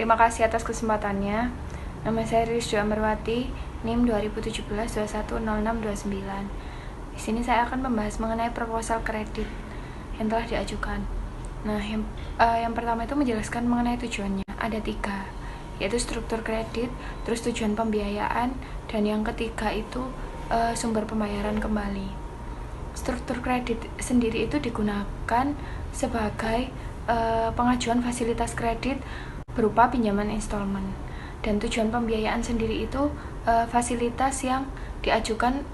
Terima kasih atas kesempatannya. Nama saya Rizky Amerwati, NIM 2017-210629. Di sini saya akan membahas mengenai proposal kredit yang telah diajukan. Nah, yang pertama itu menjelaskan mengenai tujuannya. Ada 3, yaitu struktur kredit, terus tujuan pembiayaan, dan yang ketiga itu sumber pembayaran kembali. Struktur kredit sendiri itu digunakan sebagai pengajuan fasilitas kredit berupa pinjaman installment, dan tujuan pembiayaan sendiri itu fasilitas yang diajukan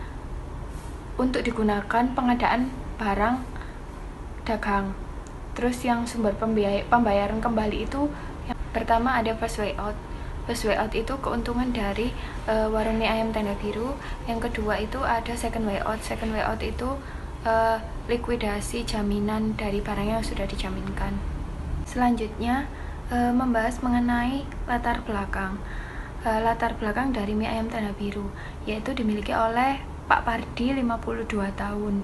untuk digunakan pengadaan barang dagang. Terus yang sumber pembayaran kembali itu yang pertama ada fast way out. Fast way out itu keuntungan dari warung mie ayam tenda biru. Yang kedua itu ada second way out. Second way out itu likuidasi jaminan dari barang yang sudah dijaminkan. Selanjutnya membahas mengenai latar belakang. Latar belakang dari mie ayam tenda biru, yaitu dimiliki oleh Pak Pardi 52 tahun.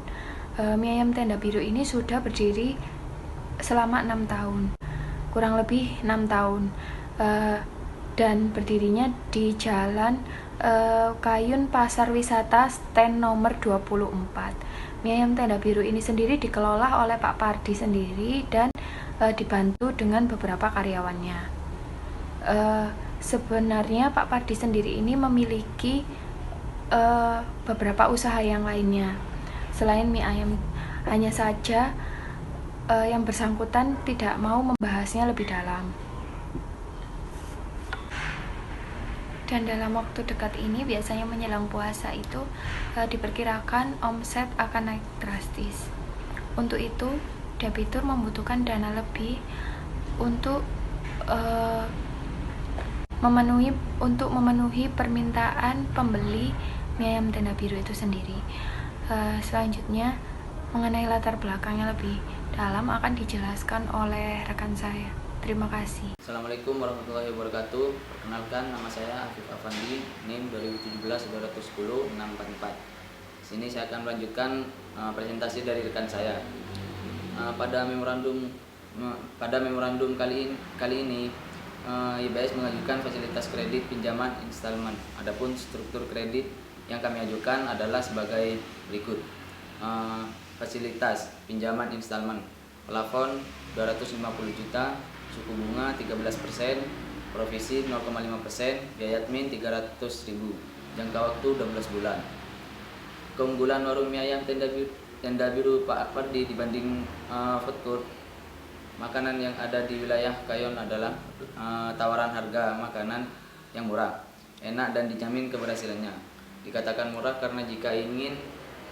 Mie ayam tenda biru ini sudah berdiri selama 6 tahun, kurang lebih 6 tahun, dan berdirinya di Jalan Kayun Pasar Wisata stand nomor 24. Mie ayam tenda biru ini sendiri dikelola oleh Pak Pardi sendiri dan dibantu dengan beberapa karyawannya. Sebenarnya Pak Pardi sendiri ini memiliki beberapa usaha yang lainnya selain mie ayam, hanya saja yang bersangkutan tidak mau membahasnya lebih dalam. Dan dalam waktu dekat ini, biasanya menjelang puasa itu diperkirakan omset akan naik drastis. Untuk itu, debitur membutuhkan dana lebih untuk memenuhi permintaan pembeli mie ayam tenda biru itu sendiri. Selanjutnya, mengenai latar belakangnya lebih dalam akan dijelaskan oleh rekan saya. Terima kasih. Assalamualaikum warahmatullahi wabarakatuh. Perkenalkan, nama saya Afif Afandi, NIM 2017-210644. Di sini saya akan melanjutkan presentasi dari rekan saya. Pada memorandum kali ini YBS mengajukan fasilitas kredit pinjaman installment. Adapun struktur kredit yang kami ajukan adalah sebagai berikut. Fasilitas pinjaman installment, plafon 250 juta, suku bunga 13%, provisi 0,5%, biaya admin 300.000, jangka waktu 12 bulan. Keunggulan warung mie ayam tenda biru Pak Pardi dibanding food court makanan yang ada di wilayah Kayon adalah tawaran harga makanan yang murah, enak, dan dijamin keberhasilannya. Dikatakan murah karena jika ingin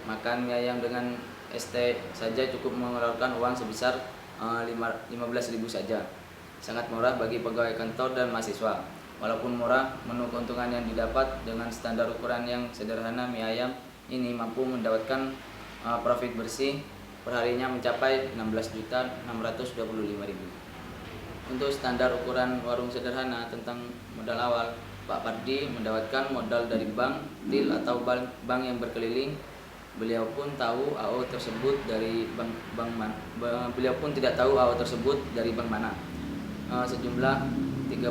makan mie ayam dengan ST saja cukup mengeluarkan uang sebesar 15.000 saja. Sangat murah bagi pegawai kantor dan mahasiswa. Walaupun murah, menu keuntungan yang didapat dengan standar ukuran yang sederhana, mie ayam ini mampu mendapatkan profit bersih perharinya mencapai 16.625.000. Untuk standar ukuran warung sederhana tentang modal awal, Pak Pardi mendapatkan modal dari bank, til atau bank yang berkeliling. Beliau pun tahu AO tersebut dari beliau pun tidak tahu AO tersebut dari bank mana. Sejumlah 35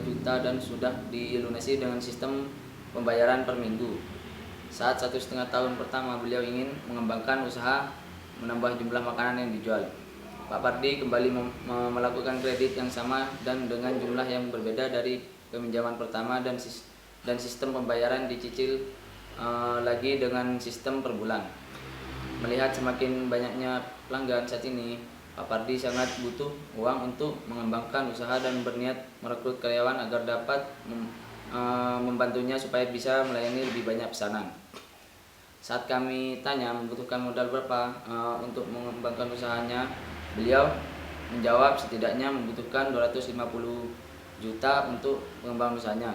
juta dan sudah dilunasi dengan sistem pembayaran per minggu. Saat 1,5 tahun pertama beliau ingin mengembangkan usaha, menambah jumlah makanan yang dijual. Pak Pardi kembali melakukan kredit yang sama dan dengan jumlah yang berbeda dari peminjaman pertama, dan sistem pembayaran dicicil lagi dengan sistem per bulan. Melihat semakin banyaknya pelanggan saat ini, Pak Pardi sangat butuh uang untuk mengembangkan usaha dan berniat merekrut karyawan agar dapat membantunya supaya bisa melayani lebih banyak pesanan. Saat kami tanya membutuhkan modal berapa untuk mengembangkan usahanya, beliau menjawab setidaknya membutuhkan 250 juta untuk pengembangan usahanya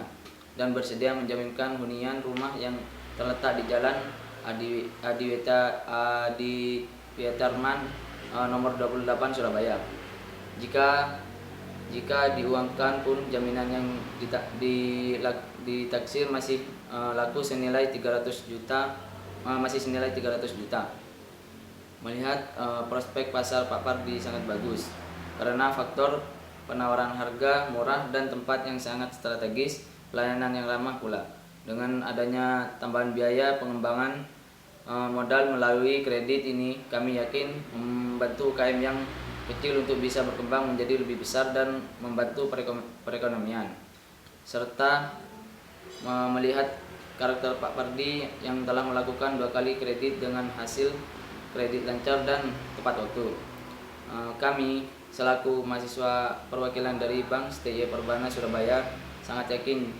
dan bersedia menjaminkan hunian rumah yang terletak di Jalan Adiwietarman nomor 28 Surabaya. Jika diuangkan pun jaminan yang ditaksir masih laku senilai 300 juta. Melihat prospek pasar Pak Pardi sangat bagus karena faktor penawaran harga murah dan tempat yang sangat strategis, pelayanan yang ramah pula. Dengan adanya tambahan biaya pengembangan modal melalui kredit ini, kami yakin membantu UKM yang kecil untuk bisa berkembang menjadi lebih besar dan membantu perekonomian. Serta melihat karakter Pak Pardi yang telah melakukan 2 kali kredit dengan hasil kredit lancar dan tepat waktu. Kami selaku mahasiswa perwakilan dari Bank STY Perbana Surabaya sangat yakin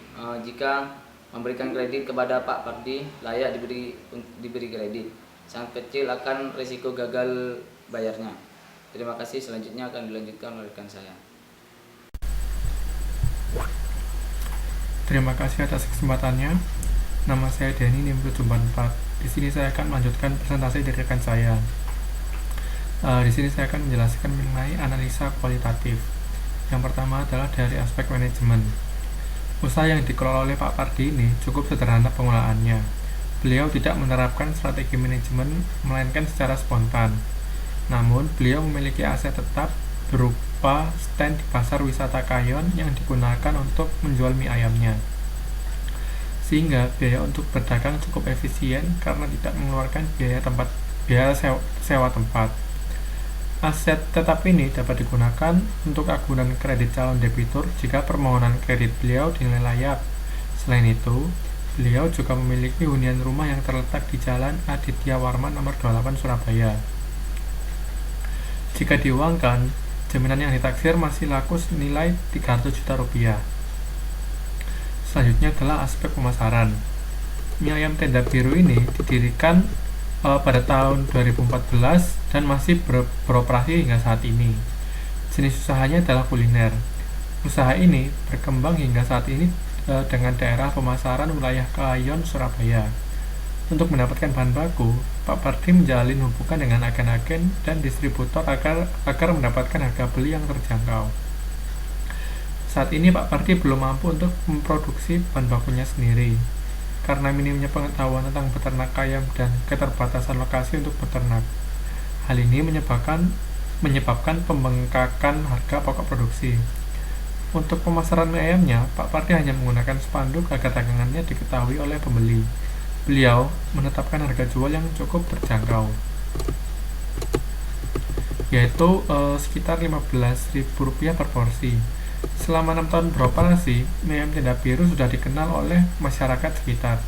jika memberikan kredit kepada Pak Pardi layak diberi kredit. Sangat kecil akan risiko gagal bayarnya. Terima kasih. Selanjutnya akan dilanjutkan oleh rekan saya. Terima kasih atas kesempatannya. Nama saya Denny, NIM 744. Di sini saya akan melanjutkan presentasi dari rekan saya. Di sini saya akan menjelaskan mengenai analisa kualitatif. Yang pertama adalah dari aspek manajemen. Usaha yang dikelola oleh Pak Pardi ini cukup sederhana pengolahannya. Beliau tidak menerapkan strategi manajemen, melainkan secara spontan. Namun, beliau memiliki aset tetap berupa stand di pasar wisata Kayon yang digunakan untuk menjual mie ayamnya. Sehingga biaya untuk berdagang cukup efisien karena tidak mengeluarkan biaya sewa tempat. Aset tetap ini dapat digunakan untuk agunan kredit calon debitur jika permohonan kredit beliau dinilai layak. Selain itu, beliau juga memiliki hunian rumah yang terletak di Jalan Aditya Warman nomor 28 Surabaya. Jika diuangkan, jaminan yang ditaksir masih laku senilai 300 juta rupiah. Selanjutnya adalah aspek pemasaran. Mie ayam tenda biru ini didirikan pada tahun 2014 dan masih beroperasi hingga saat ini. Jenis usahanya adalah kuliner. Usaha ini berkembang hingga saat ini dengan daerah pemasaran wilayah Kayon, Surabaya. Untuk mendapatkan bahan baku, Pak Pardi menjalin hubungan dengan agen-agen dan distributor agar mendapatkan harga beli yang terjangkau. Saat ini Pak Pardi belum mampu untuk memproduksi bahan bakunya sendiri karena minimnya pengetahuan tentang beternak ayam dan keterbatasan lokasi untuk beternak. Hal ini menyebabkan pembengkakan harga pokok produksi. Untuk pemasaran mie ayamnya, Pak Pardi hanya menggunakan spanduk agar dagangannya diketahui oleh pembeli. Beliau menetapkan harga jual yang cukup terjangkau, yaitu sekitar Rp15.000 per porsi. Selama 6 tahun beroperasi, mie ayam tenda biru sudah dikenal oleh masyarakat sekitar,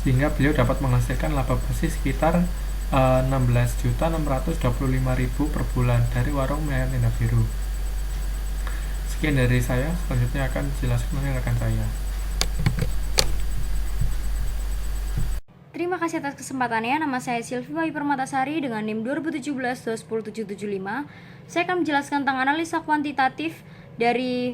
sehingga beliau dapat menghasilkan laba bersih sekitar 16.625.000 per bulan dari warung mie ayam tenda biru. Sekian dari saya, selanjutnya akan dijelaskan oleh rekan saya. Terima kasih atas kesempatannya. Nama saya Silvi Bayu Permatasari dengan NIM 2017-20775. Saya akan menjelaskan tentang analisa kuantitatif dari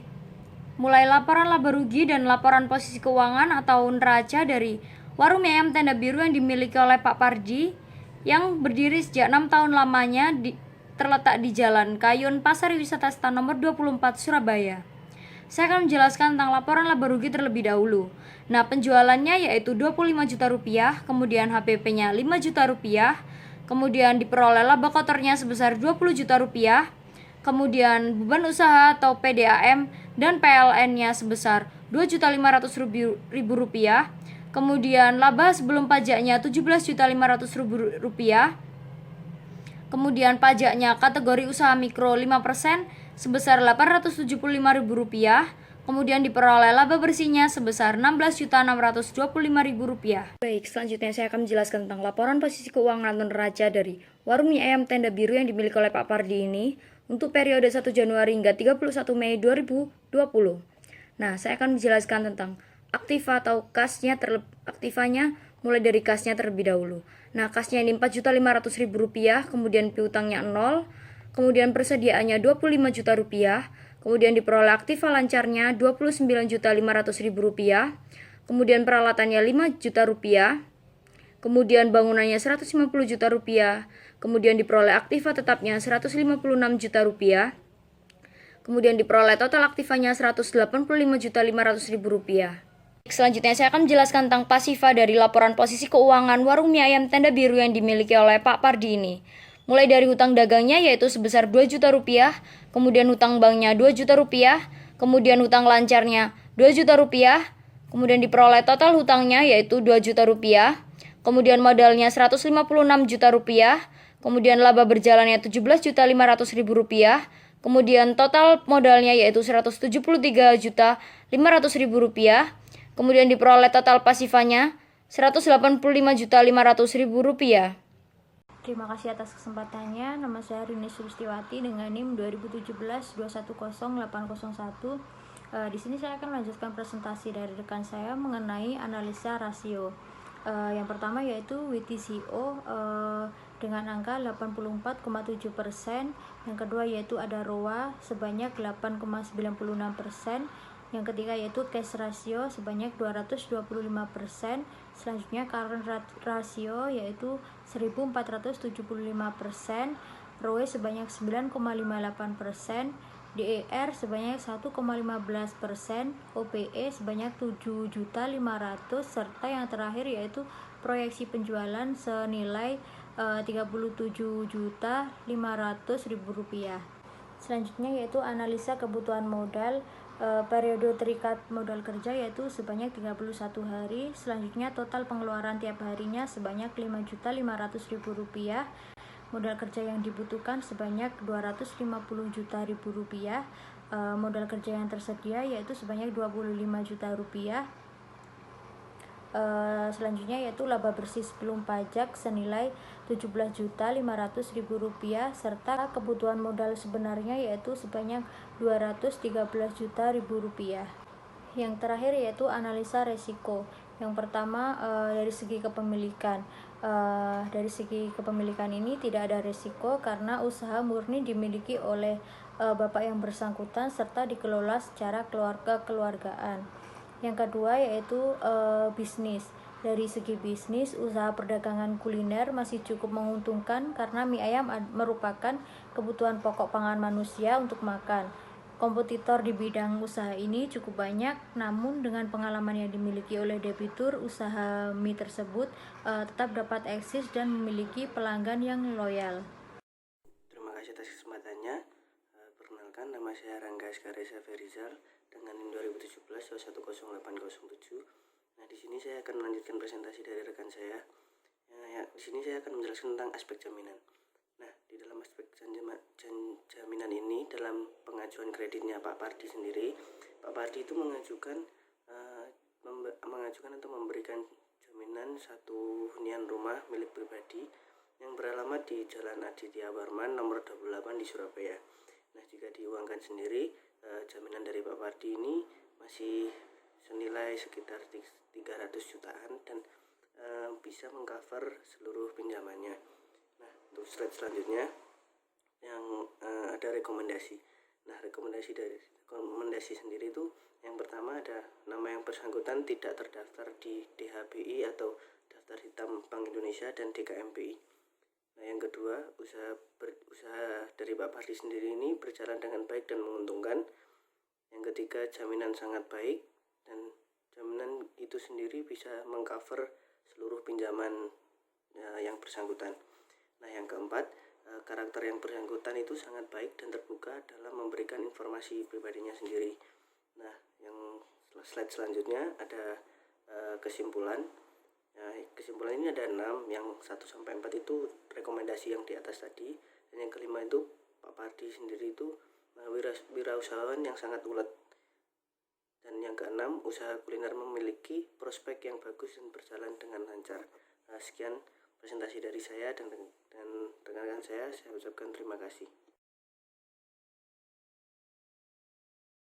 mulai laporan laba rugi dan laporan posisi keuangan atau neraca dari warung mie ayam tenda biru yang dimiliki oleh Pak Pardi yang berdiri sejak 6 tahun lamanya terletak di Jalan Kayon, Pasar Wisata Stan nomor 24 Surabaya. Saya akan menjelaskan tentang laporan laba rugi terlebih dahulu. Nah, penjualannya yaitu 25 juta rupiah, kemudian HPP-nya 5 juta rupiah, kemudian diperoleh laba kotornya sebesar 20 juta rupiah, kemudian beban usaha atau PDAM dan PLN-nya sebesar 2.500.000 rupiah, kemudian laba sebelum pajaknya 17.500.000 rupiah, kemudian pajaknya kategori usaha mikro 5% sebesar 875.000 rupiah, kemudian diperoleh laba bersihnya sebesar 16.625.000 rupiah. Baik, selanjutnya saya akan menjelaskan tentang laporan posisi keuangan atau neraca dari warung mie ayam tenda biru yang dimiliki oleh Pak Pardi ini untuk periode 1 Januari hingga 31 Mei 2020. Nah, saya akan menjelaskan tentang aktiva atau kasnya aktivanya mulai dari kasnya terlebih dahulu. Nah, kasnya ini 4.500.000 rupiah, kemudian piutangnya 0, kemudian persediaannya 25 juta rupiah, kemudian diperoleh aktiva lancarnya 29.500.000 rupiah, kemudian peralatannya 5 juta rupiah, kemudian bangunannya 150 juta rupiah, kemudian diperoleh aktiva tetapnya 156 juta rupiah, kemudian diperoleh total aktivanya 185.500.000 rupiah. Selanjutnya saya akan menjelaskan tentang pasifa dari laporan posisi keuangan warung mie ayam tenda biru yang dimiliki oleh Pak Pardi ini. mulai dari hutang dagangnya yaitu sebesar 2 juta rupiah, kemudian hutang banknya 2 juta rupiah, kemudian hutang lancarnya 2 juta rupiah, kemudian diperoleh total hutangnya yaitu 2 juta rupiah, kemudian modalnya 156 juta rupiah, kemudian laba berjalannya 17.500.000 rupiah, kemudian total modalnya yaitu 173.500.000 rupiah, kemudian diperoleh total pasifannya 185.500.000 rupiah. Terima kasih atas kesempatannya. Nama saya Rini Sulistiwati dengan NIM 2017-210801. Di sini saya akan melanjutkan presentasi dari rekan saya mengenai analisa rasio. Yang pertama yaitu WTCO dengan angka 84,7%. Yang kedua yaitu ada ROA sebanyak 8,96%. Yang ketiga yaitu cash ratio sebanyak 225%. Selanjutnya current ratio yaitu 1475%, ROE sebanyak 9,58%, DER sebanyak 1,15%, OPE sebanyak 7.500.000, serta yang terakhir yaitu proyeksi penjualan senilai 37.500.000 rupiah. Selanjutnya yaitu analisa kebutuhan modal periode terikat modal kerja yaitu sebanyak 31 hari. Selanjutnya total pengeluaran tiap harinya sebanyak 5.500.000 rupiah. Modal kerja yang dibutuhkan sebanyak 250 juta rupiah. Modal kerja yang tersedia yaitu sebanyak 25 juta rupiah. Selanjutnya yaitu laba bersih sebelum pajak senilai 17.500.000 rupiah, serta kebutuhan modal sebenarnya yaitu sebanyak 213 juta rupiah. Yang terakhir yaitu analisa resiko. Yang pertama dari segi kepemilikan. Dari segi kepemilikan ini tidak ada resiko karena usaha murni dimiliki oleh bapak yang bersangkutan serta dikelola secara keluarga-keluargaan. Yang kedua yaitu bisnis. Dari segi bisnis, usaha perdagangan kuliner masih cukup menguntungkan karena mie ayam merupakan kebutuhan pokok pangan manusia untuk makan. Kompetitor di bidang usaha ini cukup banyak, namun dengan pengalaman yang dimiliki oleh debitur, usaha mie tersebut tetap dapat eksis dan memiliki pelanggan yang loyal. Terima kasih atas kesempatannya. Perkenalkan, nama saya Rangga Askaresa Ferizal dengan NIM 2017-210807. Nah, di sini saya akan melanjutkan presentasi dari rekan saya. Di sini saya akan menjelaskan tentang aspek jaminan. Nah, di dalam aspek jaminan ini, dalam pengajuan kreditnya Pak Pardi sendiri, Pak Pardi itu mengajukan atau memberikan jaminan satu hunian rumah milik pribadi yang beralamat di Jalan Aditya Warman nomor 28 di Surabaya. Nah, jika diuangkan sendiri, jaminan dari Pak Pardi ini masih senilai sekitar 300 jutaan dan bisa mengcover seluruh pinjamannya. Nah, untuk slide selanjutnya yang ada rekomendasi. Nah, rekomendasi sendiri itu yang pertama ada nama yang bersangkutan tidak terdaftar di DHBI atau daftar hitam Bank Indonesia dan DKMPI. Nah, yang kedua, usaha dari Pak Pardi sendiri ini berjalan dengan baik dan menguntungkan. Yang ketiga, jaminan sangat baik dan jaminan itu sendiri bisa mengcover seluruh pinjaman yang bersangkutan. Nah, yang keempat, karakter yang bersangkutan itu sangat baik dan terbuka dalam memberikan informasi pribadinya sendiri. Nah, yang slide selanjutnya ada kesimpulan. Nah, kesimpulan ini ada 6, yang 1-4 itu rekomendasi yang di atas tadi, dan yang kelima itu Pak Pardi sendiri itu wirausahawan yang sangat ulet. Dan yang keenam, usaha kuliner memiliki prospek yang bagus dan berjalan dengan lancar. Sekian presentasi dari saya dan rekan-rekan saya ucapkan terima kasih.